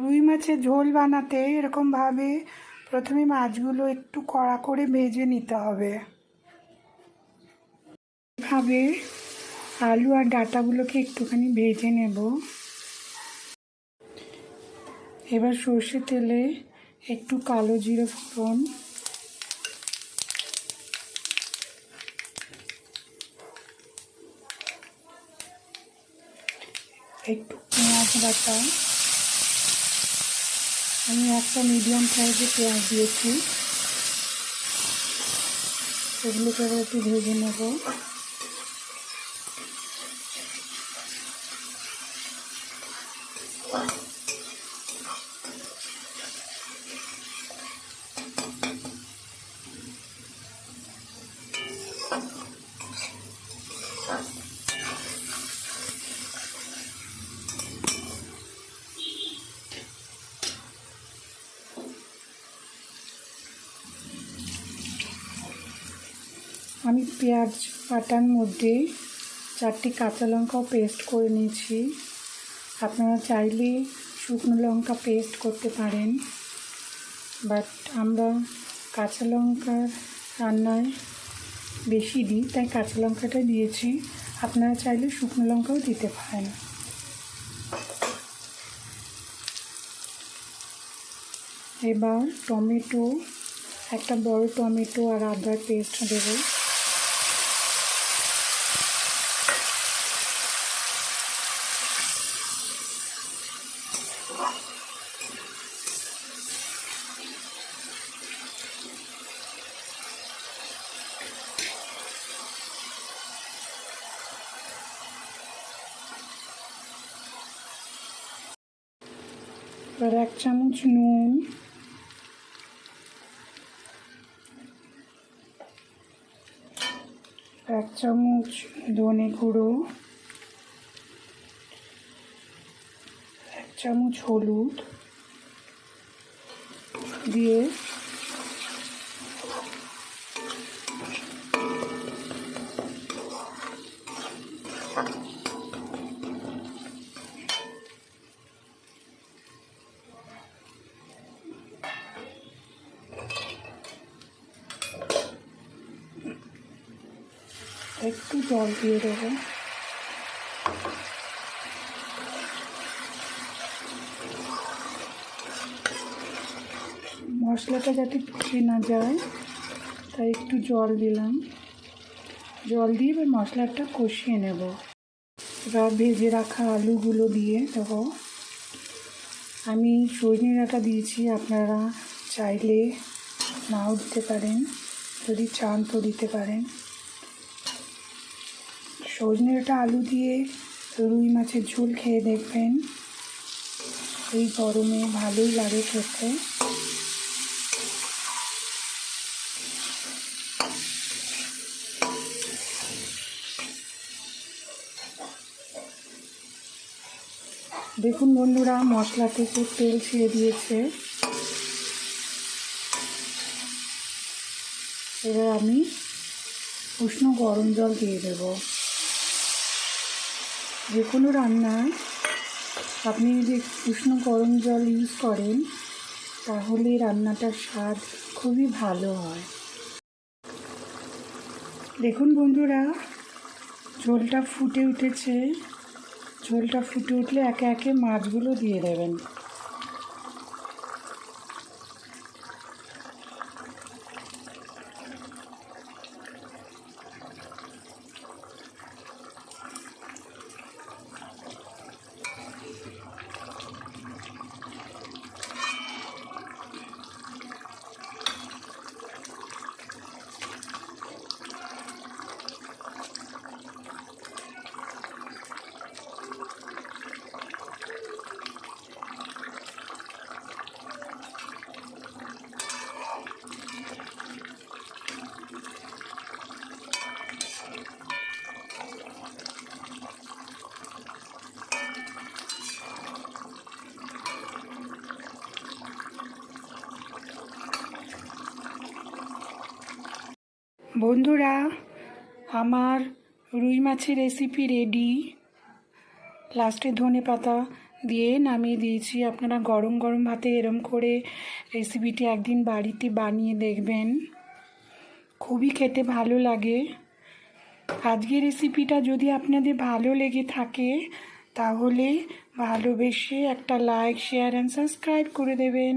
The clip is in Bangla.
রুই মাছের ঝোল বানাতে এরকমভাবে প্রথমে মাছগুলো একটু কড়া করে ভেজে নিতে হবে। এভাবে আলু আর ডাঁটাগুলোকে একটুখানি ভেজে নেব। এবার সর্ষে তেলে একটু কালো জিরে ফোড়ন, একটু পেঁয়াজ বাটা, আমি একটা মিডিয়াম সাইজে পেঁয়াজ দিয়েছি, সেগুলোকে আবার একটু ভেজে নেব। আমি পেঁয়াজ বাটার মধ্যে 4টি কাঁচা লঙ্কাও পেস্ট করে নিয়েছি। আপনারা চাইলে শুকনো লঙ্কা পেস্ট করতে পারেন, বাট আমরা কাঁচা লঙ্কার রান্নায় বেশি দিই, তাই কাঁচা লঙ্কাটা দিয়েছি। আপনারা চাইলে শুকনো লঙ্কাও দিতে পারেন। এবার টমেটো, একটা বড় টমেটো আর আদার পেস্ট দেবো। এবার 1 চামচ নুন, 1 চামচ ধনে গুঁড়ো, 1 চামচ হলুদ দিয়ে একটু জল দিয়ে দেবো। মশলাটা যাতে পুড়ে না যায় তাই একটু জল দিলাম। জল দিয়ে এবার মশলাটা কষিয়ে নেব। এবার ভেজে রাখা আলুগুলো দিয়ে দেবো। আমি সজনে ডাঁটা দিয়েছি, আপনারা চাইলে নাও দিতে পারেন, যদি চান তো দিতে পারেন। সজনে ডাঁটা আলু দিয়ে রুই মাছের ঝোল খেয়ে দেখবেন, এই গরমে ভালোই লাগে খেতে। দেখুন বন্ধুরা, মশলা থেকে তেল ছেড়ে দিয়েছে। এবার আমি উষ্ণ গরম জল দিয়ে দেব। যে কোনো রান্নায় আপনি যদি উষ্ণ গরম জল ইউজ করেন তাহলে রান্নাটার স্বাদ খুবই ভালো হয়। দেখুন বন্ধুরা, ঝোলটা ফুটে উঠেছে। ঝোলটা ফুটে উঠলে একে একে মাছগুলো দিয়ে দেবেন। বন্ধুরা, আমার রুই মাছের রেসিপি রেডি। লাস্টে ধনেপাতা দিয়ে নামিয়ে দিয়েছি। আপনারা গরম গরম ভাতে এরম করে রেসিপিটি একদিন বাড়িতে বানিয়ে দেখবেন, খুবই খেতে ভালো লাগে। আজকের রেসিপিটা যদি আপনাদের ভালো লেগে থাকে তাহলে ভালোবেসে একটা লাইক, শেয়ার অ্যান্ড সাবস্ক্রাইব করে দেবেন।